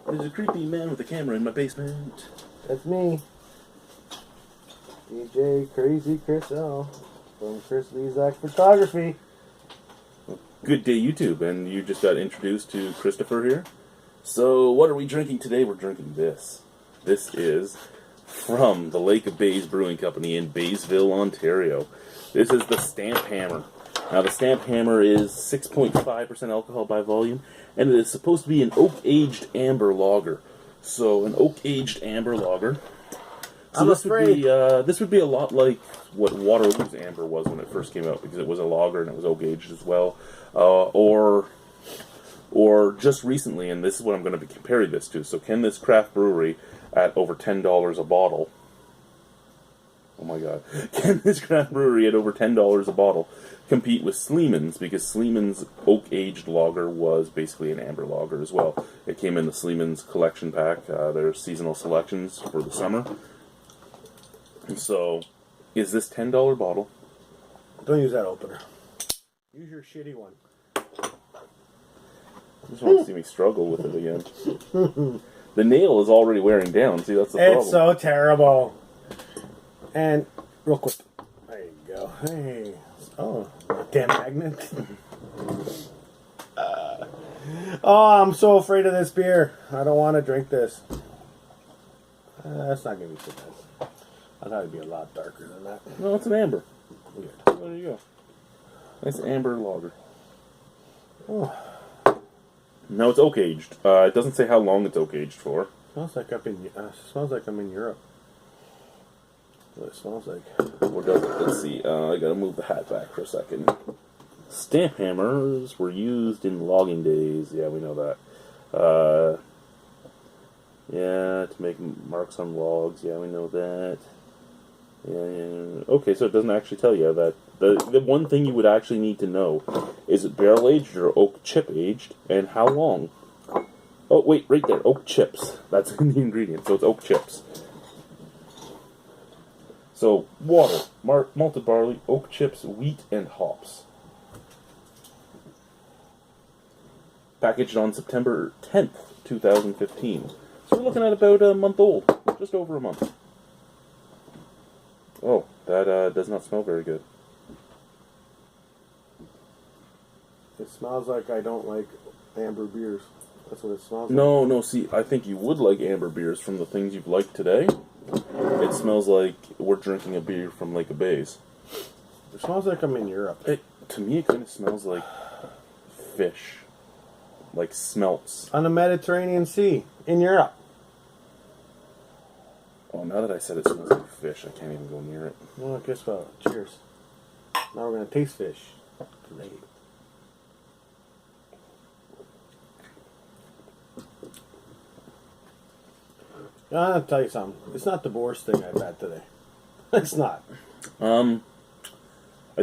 There's a creepy man with a camera in my basement. That's me. DJ Crazy Chris L. From Chris Lezak Photography. Good day, YouTube, and you just got introduced to Christopher here. So, what are we drinking today? We're drinking this. This is from the Lake of Bays Brewing Company in Baysville, Ontario. This is the Stamp Hammer. Now, the Stamp Hammer is 6.5% alcohol by volume, and it is supposed to be an oak-aged amber lager. So, an oak-aged amber lager. So I'm this afraid. this would be a lot like what Waterloo's amber was when it first came out, because it was a lager and it was oak-aged as well. Or just recently, and this is what I'm going to be comparing this to. So, can this craft brewery at over $10 a bottle? Oh my God! Can this craft brewery at over $10 a bottle compete with Sleeman's? Because Sleeman's oak-aged lager was basically an amber lager as well. It came in the Sleeman's collection pack, their seasonal selections for the summer. So, is this $10 bottle? Don't use that opener. Use your shitty one. I just want to see me struggle with it again. The nail is already wearing down. See, that's the problem. It's so terrible. And real quick, there you go. Hey, oh, damn magnet. Oh, I'm so afraid of this beer. I don't want to drink this. That's not gonna be so bad. I thought it'd be a lot darker than that. No, it's an amber. Weird. There you go. Nice amber lager. Oh, No, it's oak aged. It doesn't say how long it's oak aged for. smells like I'm in Europe. What it smells like. Or does it? Let's see. I gotta move the hat back for a second. Stamp hammers were used in logging days. Yeah, we know that. Yeah, to make marks on logs. Yeah, we know that. Yeah. Okay, so it doesn't actually tell you that. The one thing you would actually need to know is it barrel aged or oak chip aged, and how long. Oh wait, right there, oak chips. That's in the ingredient, so it's oak chips. So water, malted barley, oak chips, wheat, and hops. Packaged on September 10th, 2015. So we're looking at about a month old, just over a month. Oh, that does not smell very good. It smells like I don't like amber beers. That's what it smells like. No, see, I think you would like amber beers from the things you've liked today. It smells like we're drinking a beer from Lake of Bays. It smells like I'm in Europe. To me, it kind of smells like fish. Like smelts. On the Mediterranean Sea, in Europe. Oh, now that I said it smells like fish, I can't even go near it. Well, guess what? Cheers. Now we're going to taste fish. Great. I'm going to tell you something. It's not the worst thing I've had today. It's not. I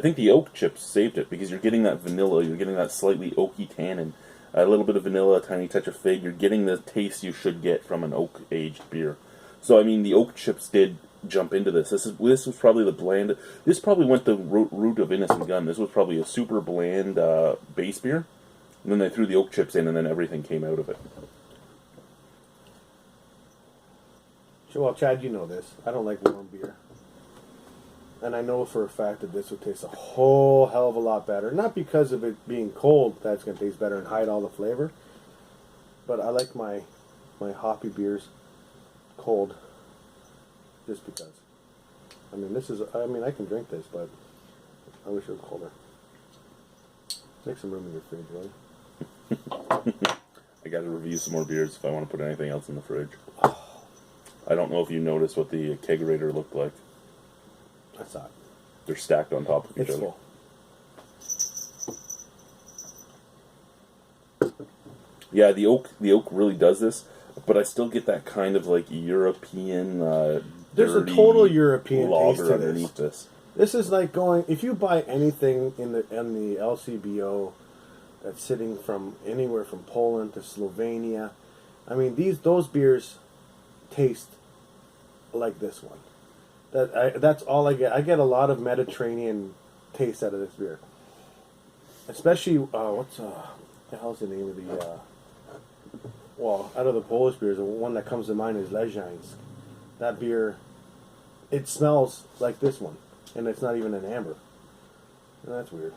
think the oak chips saved it, because you're getting that vanilla, you're getting that slightly oaky tannin, a little bit of vanilla, a tiny touch of fig. You're getting the taste you should get from an oak-aged beer. So, I mean, the oak chips did jump into this. This was probably the bland. This probably went the route of Innocent Gun. This was probably a super bland base beer, and then they threw the oak chips in, and then everything came out of it. Well, Chad, you know this. I don't like warm beer. And I know for a fact that this would taste a whole hell of a lot better. Not because of it being cold, that's going to taste better and hide all the flavor. But I like my hoppy beers cold. Just because. I mean, I can drink this, but I wish it was colder. Make some room in your fridge, right? I got to review some more beers if I want to put anything else in the fridge. I don't know if you noticed what the kegerator looked like. I saw it. They're stacked on top of each other. Full. Yeah, the oak really does this, but I still get that kind of like European. There's a total European taste to underneath this. This is like going, if you buy anything in the LCBO that's sitting from anywhere from Poland to Slovenia, I mean those beers taste like this one. That's all I get. I get a lot of Mediterranean taste out of this beer. Especially, the hell's the name of well, out of the Polish beers, the one that comes to mind is Leżańsk. That beer, it smells like this one, and it's not even an amber. And that's weird.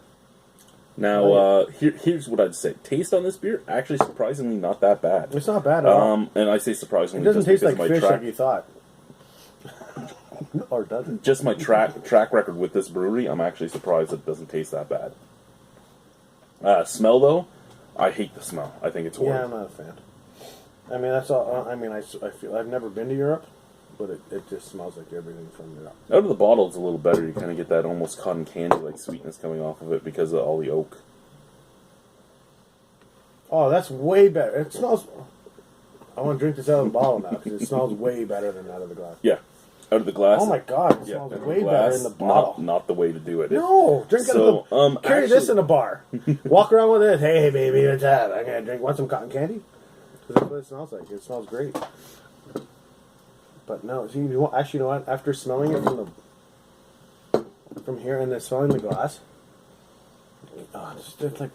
Now, here's what I'd say. Taste on this beer, actually surprisingly not that bad. It's not bad at all. And I say surprisingly It doesn't just taste like because of my fish like you thought. Or does it? just my track record with this brewery, I'm actually surprised it doesn't taste that bad. Smell, though, I hate the smell. I think it's horrible. Yeah, I'm not a fan. I mean, that's all. I mean, I feel I've never been to Europe, but it just smells like everything from Europe. Out of the bottle, it's a little better. You kind of get that almost cotton candy-like sweetness coming off of it because of all the oak. Oh, that's way better. It smells. I want to drink this out of the bottle now because it smells way better than out of the glass. Yeah, out of the glass. Oh my god, it Yeah, smells out of way the better glass, in the bottle. Not the way to do it. No, drink out of the. Carry this actually- in a bar. Walk around with it. Hey, baby, what's that? I'm gonna drink. Want some cotton candy? Because that's what it smells like. It smells great. But no, see, actually, you know what? After smelling it from here and then smelling the glass, it's like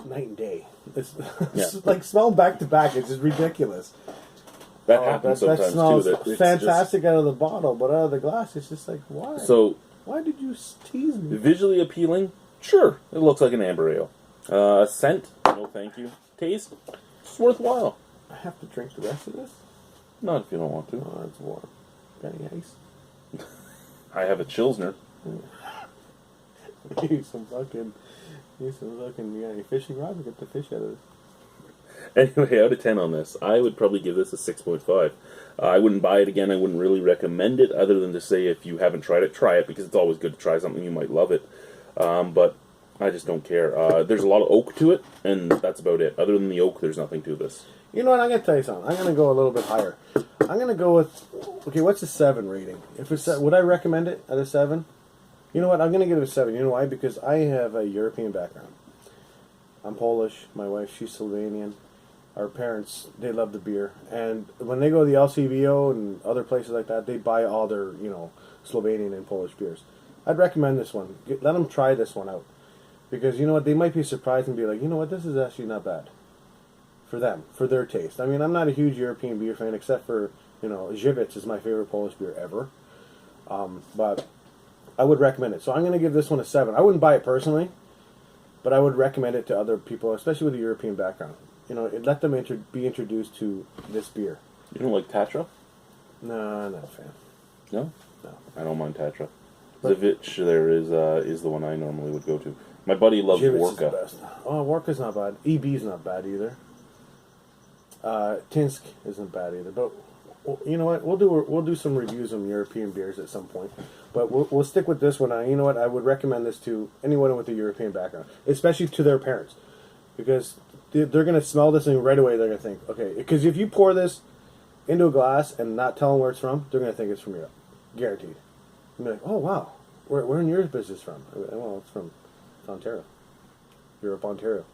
night and day. It's, it's like smell back to back. It's just ridiculous. That happens that sometimes smells too. It's fantastic out of the bottle, but out of the glass, it's just like why? So Why did you tease me? visually appealing, sure, it looks like an amber ale. Scent, no thank you. Taste, it's worthwhile. I have to drink the rest of this. Not if you don't want to. Oh, it's warm. Got any ice? I have a Chilsner. Use some fucking, any fishing rod to get the fish out of this. Anyway, out of 10 on this, I would probably give this a 6.5. I wouldn't buy it again. I wouldn't really recommend it, other than to say if you haven't tried it, try it, because it's always good to try something. You might love it. But I just don't care. There's a lot of oak to it, and that's about it. Other than the oak, there's nothing to this. You know what? I'm gonna tell you something. I'm gonna go a little bit higher. I'm gonna go with. Okay, what's a 7 rating? If it's would I recommend it at a 7? You know what? I'm gonna give it a 7. You know why? Because I have a European background. I'm Polish. My wife, she's Slovenian. Our parents, they love the beer, and when they go to the LCBO and other places like that, they buy all their, Slovenian and Polish beers. I'd recommend this one. Let them try this one out, because you know what? They might be surprised and be like, you know what? This is actually not bad. For them, for their taste. I mean, I'm not a huge European beer fan, except for, Żywiec is my favorite Polish beer ever. But I would recommend it. So I'm going to give this one a 7. I wouldn't buy it personally, but I would recommend it to other people, especially with a European background. Let them be introduced to this beer. You don't like Tatra? No, I'm not a fan. No? No. I don't mind Tatra. But- Zavich there is the one I normally would go to. My buddy loves Żywiec is the Worka. best. Oh, Worka's not bad. EB's not bad either. Tinsk isn't bad either. But you know what? We'll do some reviews on European beers at some point. But we'll stick with this one. You know what? I would recommend this to anyone with a European background, especially to their parents, because they're going to smell this and right away they're going to think, okay, because if you pour this into a glass and not tell them where it's from, they're going to think it's from Europe, guaranteed. And be like, oh wow, where in Europe is this from? Well, it's from Ontario, Europe, Ontario.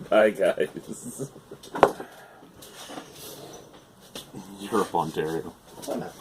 Bye, guys. Europe, Ontario. Why not?